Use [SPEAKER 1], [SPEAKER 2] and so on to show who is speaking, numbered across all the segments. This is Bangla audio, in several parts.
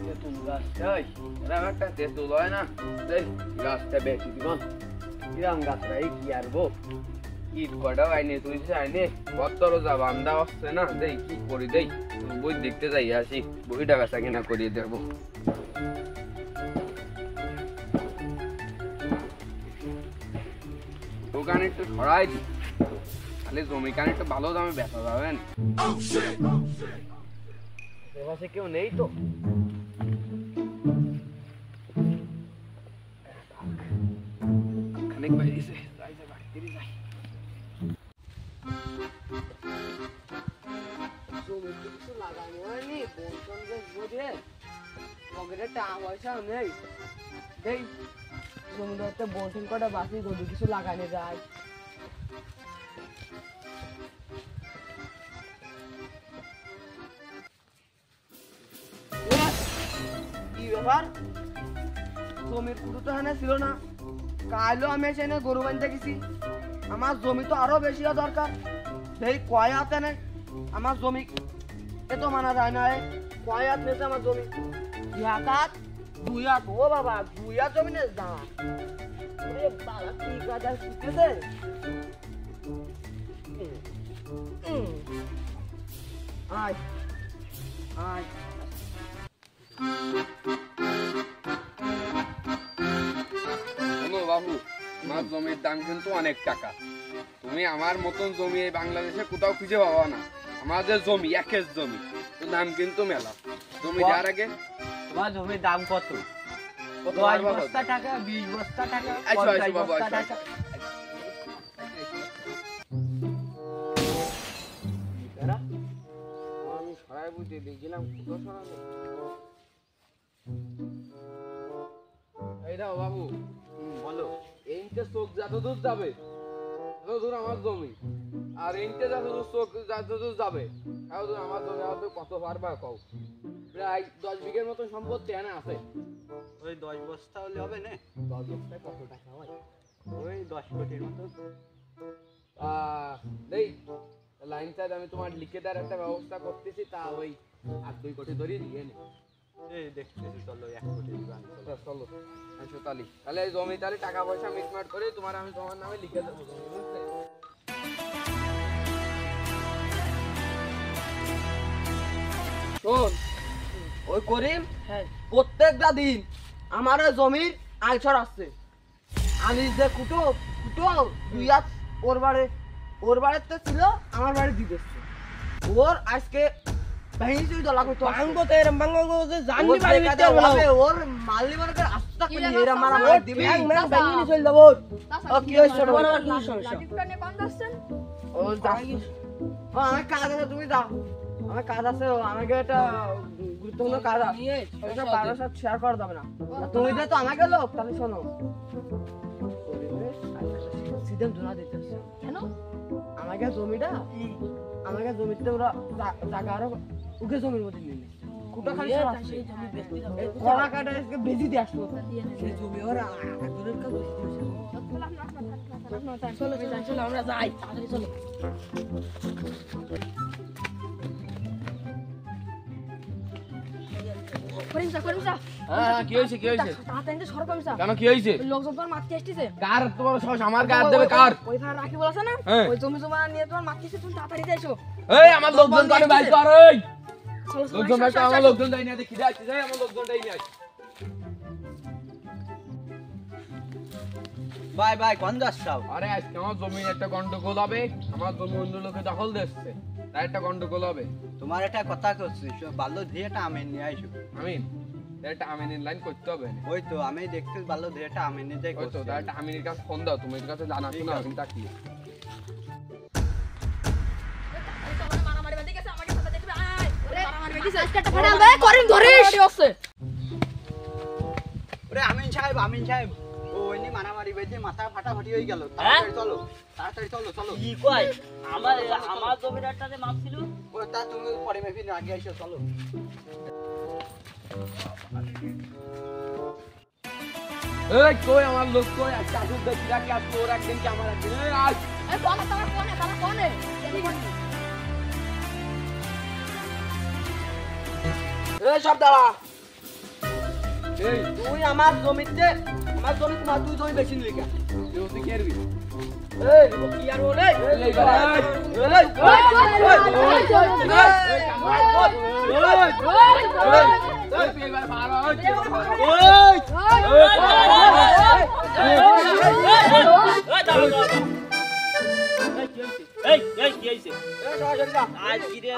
[SPEAKER 1] তেঁতুল গাছ এই এরকম একটা তেঁতুল হয় না এই গাছটা বেশি দিবন কিরম গাছটা এই কি আরবো ইট কটাও আইনে তুলছে আইনে কতর যা বান্ধা হচ্ছে না দেই কি করি দেই বই দেখতে যাই আসি বইটা বেচা কিনা করিয়ে দেবো দোকানে একটু ছড়াই দি তাহলে জমি কানে একটু ভালো দামে বেচা যাবেন এপাশে কেউ নেই তো খানিক বাইরেছে যাই যাই বাড়িতে যাই জমিতে কিছু লাগানো হয়নি বলছেন যে বুঝে পকেটে টাকা পয়সাও নেই এই জমিতে বলছেন কটা বাকি যদি কিছু লাগানো যায় কি ব্যাপার জমির কুটু তো এখানে ছিল না কালও আমি এসে গরু বানতে গেছি আমার জমি তো আরো বেশি দরকার এই কয় হাত এনে আমার জমি এত মানা যায় না কয় হাত নেছে আমার জমি এক হাত দুই হাত ও বাবা দুই হাত জমি নে যা ওরে বাবা কি কাজা শিখতেছে আয় আয় বাবু আমার জমির দাম কিন্তু অনেক টাকা তুমি আমার মতন জমি এই বাংলাদেশে কোথাও খুঁজে পাবা না আমাদের জমি একের জমি তো দাম কিন্তু মেলা জমি যার আগে
[SPEAKER 2] তোমার জমির দাম কত 10 বস্তা টাকা 20 বস্তা টাকা 50 বস্তা টাকা
[SPEAKER 1] আমি সরাই বুঝতে দিয়েছিলাম কোথাও সরাবো এই দাও বাবু বলো এইটা চোখ যতদূর যাবে ততদূর আমার জমি আর এইটা যতদূর চোখ যতদূর যাবে ততদূর আমার জমি কত পারবা কও প্রায় 10 বিঘের মতো সম্পত্তি এনে আছে
[SPEAKER 2] ওই 10 বস্তা হলে হবে না
[SPEAKER 1] 10 বস্তায় কত টাকা হয়
[SPEAKER 2] ওই 10 কোটির মতো
[SPEAKER 1] দেই লাইন সাইড আমি তোমার লিখে দেওয়ার একটা ব্যবস্থা করতেছি তা ওই 8-2 কোটি ধরে দিয়ে নে
[SPEAKER 2] এই দেখতেছি চলো 1 কোটি দিবান
[SPEAKER 1] চলো আচ্ছা তাহলে এই জমি তাহলে টাকা পয়সা মিটমাট করে তোমার আমি তোমার নামে লিখে দেবো বুঝতে শোন ওই করিম প্রত্যেকটা দিন আমার জমির আইছর আসছে আমি যে কুটো দুই হাত ওর বাড়িতে ছিল আমার বাড়ি দিতেছে ওর আজকে ভাঙিছি দলা কই তো ভাঙবো তো এরম ভাঙবো যে জাননি বাড়ি ভিতরে বলাবে ওর মালনি বরকে আস্তা করে এরা মারা মার দিবি ভাঙনি চল যাব ও কি হইছে ছোট বড় কি সমস্যা লাঠিটানে কোন দছছেন ও যাই ও আমার কাজ আছে তুমি যাও আমার কাজ আছে আমাকে একটা গুরুত্বপূর্ণ কাজ আছে ওটা কারোর সাথে শেয়ার করা যাবে না তুমি তো আমাকে লোক তাহলে শোনো সিধম ধরা দিতেছ কেন আমাকে জমিতে ওরা জায়গা আরো উকে জমির মধ্যে নিয়ে কুটা খালি সেই জমি বেচতে যাবে কোলা কাটা এসে বেজি দিয়ে আসলো সেই জমি ওরা দূরের কাজ চলো আমরা যাই তাড়াতাড়ি চলো করিমসা হ্যাঁ কি হইছে তাড়াতাড়ি সর করিমসা কেন কি হইছে লোকজন তোমার মারতে আসছে কার তোমার সব আমার গার দেবে কার ওই ভাই রাখি বলছ না ওই জমি জমা নিয়ে তোমার মারতে আসছে তুমি তাড়াতাড়ি যাইছো এই আমার লোকজন করে ভাই কর এই লোকজন ভাই আমার লোকজন দাই না দেখি যাচ্ছে যাই আমার লোকজন দাই না
[SPEAKER 2] ভাই কোন যাচ্ছাও
[SPEAKER 1] আরে আজকে আমার জমির একটা গন্ডগোল হবে আমার জমি অন্য লোকে দখল দিচ্ছে তাই একটা গন্ডগোল হবে
[SPEAKER 2] তোমার একটা কথা করছিস ভালো ধেটা আমেন নিয়ে আইছো
[SPEAKER 1] আমিন একটা আমিনের লাইন করতে হবে
[SPEAKER 2] ওই তো আমি দেখতে ভালো ধেটা আমেন নিয়ে যাই
[SPEAKER 1] ওই তো একটা আমিনের কাছে ফোন দাও তুমি এর কাছে জানা শোনা আমি তাকি মারামারি বাঁধে গেছে আমাকে সাথে দেখবে আয় ওরে মারামারি বাঁধে গেছে আজকে একটা ফাটাল দে করিম ধরিস
[SPEAKER 2] ওরে আমিন সাহেব ওইনি মারামারি বাঁধে মাথা ফাটাফাটি হয়ে গেল তাড়াতাড়ি চলো
[SPEAKER 3] কি কই আমার জমিদারটাতে মাপ ছিল
[SPEAKER 2] ও তা তুমি পরে মেপি না আগে আইছো চলো
[SPEAKER 1] এই কই আমার লোক কই আজকে আসুক দেখি রাখি আজকে ওর একদিন কি আমার একদিন এই আজ এই তারা কোনে এই সব দাঁড়া
[SPEAKER 2] এই
[SPEAKER 1] তুই আমার জমিতে আমার জমি তোমার তুই জমি বেশি নিলি কেন
[SPEAKER 2] তুই কি করবি
[SPEAKER 1] এই কি আর বলে
[SPEAKER 2] এই বাবা
[SPEAKER 3] এই কি হইছে আজ কি রে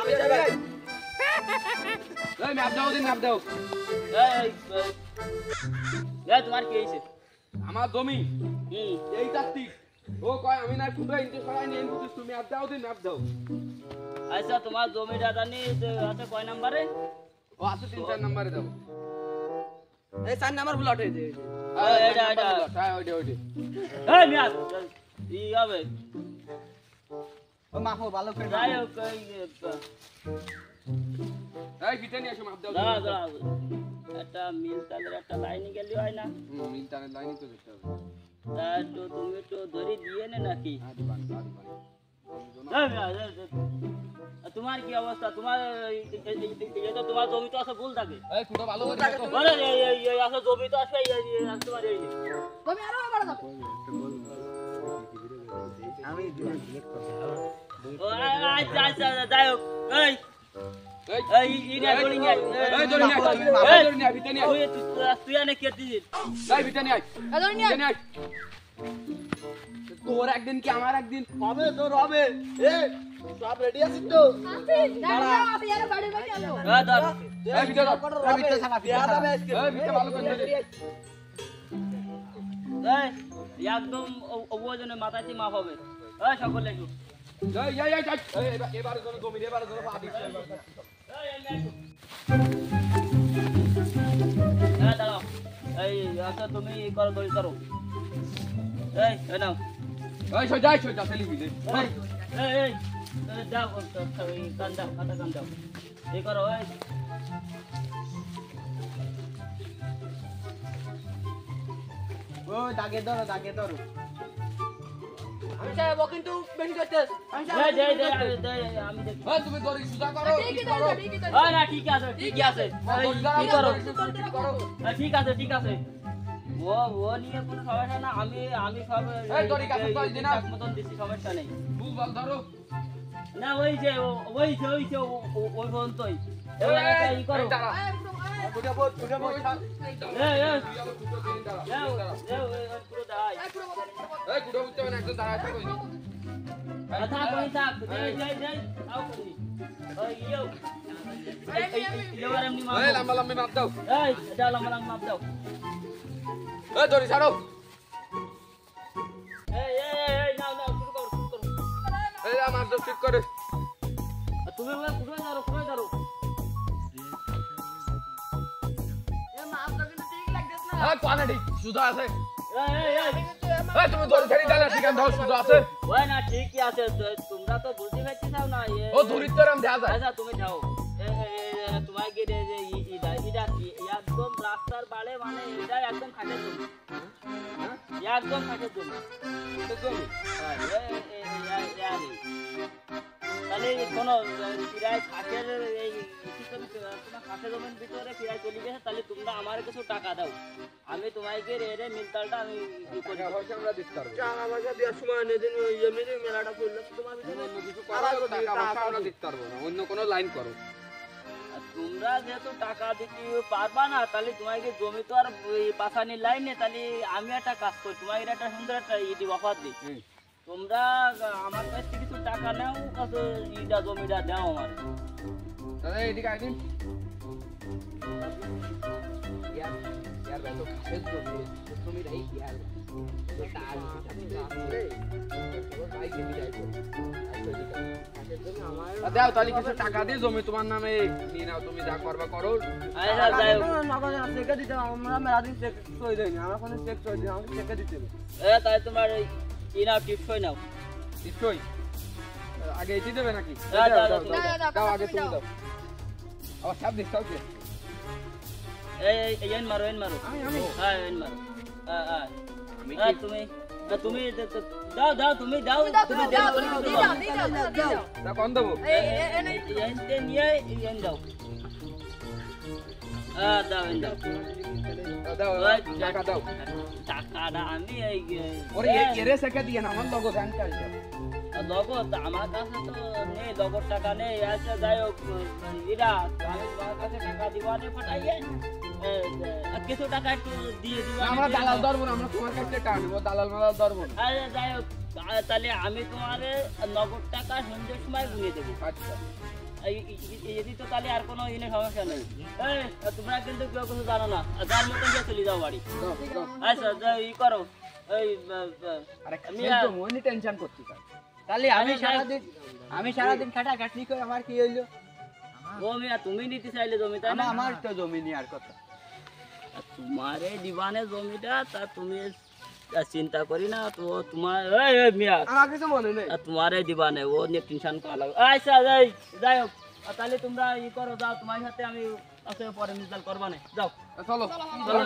[SPEAKER 2] এই ম্যাপ দাও দিন ম্যাপ দাও
[SPEAKER 3] এই তোমার কি হইছে
[SPEAKER 2] আমার জমি এই তাত্তিক ও কয় আমি না ফুটো ইনতে সরাই নিয়ে বুঝিস তুমি ম্যাপ দাও দিন ম্যাপ দাও
[SPEAKER 3] আচ্ছা তোমার জমিটা জানি আছে কয় নম্বরে
[SPEAKER 2] ও আছে 3-4 নম্বরে দাও
[SPEAKER 1] এই 4 নাম্বার বুলাট হইছে
[SPEAKER 3] এটা
[SPEAKER 2] হ্যাঁ ওইটা
[SPEAKER 3] এই মিয়া ই হবে
[SPEAKER 2] ও মাফো ভালো করে
[SPEAKER 3] যাই হোক
[SPEAKER 2] এই ভিতরে নিয়ে এসো ম্যাপ দাও
[SPEAKER 3] দাঁড়া একটা মিল তাদের একটা লাইন গেলি হয় না
[SPEAKER 2] মিল টানের লাইনই তো দেখতে হবে
[SPEAKER 3] তা তো তুমি তো ধরে দিয়ে নে নাকি
[SPEAKER 2] আদি বান
[SPEAKER 3] তোমার কি অবস্থা তোমার এটা তোমার জমি তো আছে ভুল থাকে
[SPEAKER 2] এই ফুটো ভালো করে দেখো
[SPEAKER 3] বলে এই আছে জমি তো আছে তোমার এই
[SPEAKER 4] তুমি আরো বড় দাও
[SPEAKER 1] আমি ডিলিট করতে
[SPEAKER 3] আচ্ছা যাই হোক এই
[SPEAKER 2] এই
[SPEAKER 3] ইনা দড়ি নিয়ে
[SPEAKER 2] এই দড়ি নিয়ে ভিতরে নিয়ে
[SPEAKER 3] তুই আনে কে দিছিস
[SPEAKER 2] এই ভিতরে নিয়ে
[SPEAKER 4] এদর নিয়ে
[SPEAKER 2] ভিতরে নিয়ে তোর একদিন কি আমার একদিন
[SPEAKER 1] হবে তোর হবে এই সব রেডি আছিস তো
[SPEAKER 4] দাঁড়া আছে यार বাড়ি বাড়ি আলো
[SPEAKER 3] ধর
[SPEAKER 2] এই ভিতরে
[SPEAKER 1] এই ভিতরে সালা
[SPEAKER 2] এই ভিতরে ভালো করে দে
[SPEAKER 3] এই একদম ওজনে মাথায় মাপ হবে এই সকলে একটু
[SPEAKER 2] এই এবারে জন্য জমি এবারে জন্য পা দিচ্ছে
[SPEAKER 3] দাঁড়াও এই আচ্ছা তুমি করো দড়ি করো এই নাও
[SPEAKER 2] এই সজাই চলি বিলে
[SPEAKER 3] এই দাও কান দাও খাতা কান দাও এই করো এই
[SPEAKER 1] ও দাগে ধরো আমি চাইবো কিন্তু বেশি করতেছ আমি
[SPEAKER 3] আমি দেখি
[SPEAKER 2] এই তুমি দড়ি সুজা করো
[SPEAKER 4] ঠিকই তো ঠিকই তো
[SPEAKER 3] না ঠিক আছে কি করো ঠিক আছে ও নিয়ে কোনো সমস্যা না আমি সব
[SPEAKER 2] এই দড়ি কাছে কই দিনা
[SPEAKER 3] মতন দিছি সমস্যা নেই
[SPEAKER 2] বুল বল ধরো
[SPEAKER 3] না ওই পর্যন্তই এই করো
[SPEAKER 2] দাঁড়া
[SPEAKER 1] উঠে বল
[SPEAKER 3] পুরো দাই
[SPEAKER 2] এই কুড়ো উঠতে না একদম দাঁড়া থাকো
[SPEAKER 3] থাক যাই আও করি ওই ইয়ো এমনি মাপ
[SPEAKER 2] এই লম্বা লম্বি মাপ দাও
[SPEAKER 3] এই এটা লম্বা মাপ দাও
[SPEAKER 2] এই দড়ি ছাড়ো
[SPEAKER 3] এই নাও শুরু করো
[SPEAKER 2] এই আমার তো ঠিক করে
[SPEAKER 3] তুমি কুড়ে ধরো
[SPEAKER 4] এ মাপ তো কিন্তু ঠিক লাগতেছ না
[SPEAKER 2] এই কোনে ঠিক সুজা আছে
[SPEAKER 3] এই
[SPEAKER 2] এই তুমি দড়ি ছাড়ি দাও ঠিকান দাও সুজা আছে
[SPEAKER 3] ওই না ঠিকই আছে তোমরা তো বুঝতে পারছি না না
[SPEAKER 2] ও দূরিত তোরম দেখা যায়
[SPEAKER 3] আচ্ছা তুমি যাও তোমার গিয়ে যে এটা কি একদম রাস্তার বাড়ে মানে এটা একদম খাটের জমি একদম খাটের জমি তাহলে কোনো কিরায় খাটের এই তোমার খাটের জমির ভিতরে কিরায় চলে গেছে তাহলে তোমরা আমার কিছু টাকা দাও আমি তোমাকে রে মিলতালটা আমি
[SPEAKER 2] আমরা দিতে পারবো
[SPEAKER 1] টাকা পয়সা দেওয়ার সময় নেদিন এমনি মেলাটা করলে তোমার
[SPEAKER 2] অন্য কিছু করো টাকা পয়সা আমরা দিতে পারবো না অন্য কোনো লাইন করো
[SPEAKER 3] তোমরা যেহেতু টাকা দিতে পারবা না তাহলে তোমাকে জমি তো আর পাশানির লাইন নেই তাহলে আমি একটা কাজ করি তোমাকে একটা সুন্দর একটা ইডি অফার দিই তোমরা আমার কাছ থেকে কিছু টাকা নাও ইটা জমিটা দাও আমার
[SPEAKER 2] দাদা এদিকে আইদিন ইয়ার ভাই তো খাসের জমি রাই ইয়ার তো তার দাও তাহলে কিছু টাকা দিয়ে জমি তোমার নামে নিয়ে নাও তুমি যা করবা করো
[SPEAKER 3] আচ্ছা যাই হোক
[SPEAKER 1] চেকে দিতে আমরা মেলাদিন চেক সই দেয়নি আমরা কোনো চেক সই দিই আমাকে চেকে দিতে হবে
[SPEAKER 3] তাই তোমার ই নাও টিপস হই নাও
[SPEAKER 2] নিশ্চয়ই আগে এটি দেবে নাকি
[SPEAKER 3] দাও, দাও, দাও,
[SPEAKER 2] দাও আগে তুমি দাও আবার সব দিস সব দিস
[SPEAKER 3] এন মারো হ্যাঁ এন মারো
[SPEAKER 2] আমি
[SPEAKER 3] তুমি দাও তুমি দাও তুমি দাও
[SPEAKER 2] তা কোন দেবো
[SPEAKER 3] নিয়ে এন দাও দাও দাও
[SPEAKER 4] দাও
[SPEAKER 3] ওই
[SPEAKER 4] টাকা দাও
[SPEAKER 3] টাকাটা আমি এই
[SPEAKER 4] ওরে এরে সেকে দিয়ে না আমার লগো ব্যাংক আছে
[SPEAKER 3] নগদ আমার কাছে তো নেই নগদ টাকা নেই আচ্ছা যাই হোক এরা আমি তোমার কাছে টাকা দিবানে পাঠাইয়ে কিছু টাকা একটু দিয়ে দিবা
[SPEAKER 4] আমরা দালাল ধরবো না আমরা তোমার কাছে টাকা নেবো দালাল মালাল ধরবো না
[SPEAKER 3] আরে যাই হোক তাহলে আমি তোমার নগদ টাকা সন্ধ্যের সময় গুনিয়ে দেবো
[SPEAKER 4] আচ্ছা
[SPEAKER 3] এদি তো তাহলে আর কোনো ইনে সমস্যা নেই এই তোমরা কিন্তু কেউ কিছু জানো না যার মতন দিয়ে চলে যাও বাড়ি
[SPEAKER 4] দাও দাও
[SPEAKER 3] আচ্ছা ই করো এই
[SPEAKER 4] আরে
[SPEAKER 3] আমি
[SPEAKER 4] খেলতো মনে টেনশন করতে চাই
[SPEAKER 2] তাহলে আমি সারাদিন খাটা খাটনি করে আমার কি হইলো
[SPEAKER 3] ও মিয়া তুমি নিতে চাইলে জমি তাই না
[SPEAKER 2] আমার তো জমি নেওয়ার কথা
[SPEAKER 3] তোমার এই দিবানে জমিটা তা তুমি চিন্তা করি না তো তোমার এই মিয়া
[SPEAKER 1] আমার কিছু মনে নেই
[SPEAKER 3] তোমার এই দিবানে ও নিয়ে টেনশন করা লাগবে আচ্ছা যাই হোক তাহলে তোমরা ই করো যাও তোমার সাথে আমি পরে মিসাল করবা না যাও
[SPEAKER 4] চলো
[SPEAKER 3] চলো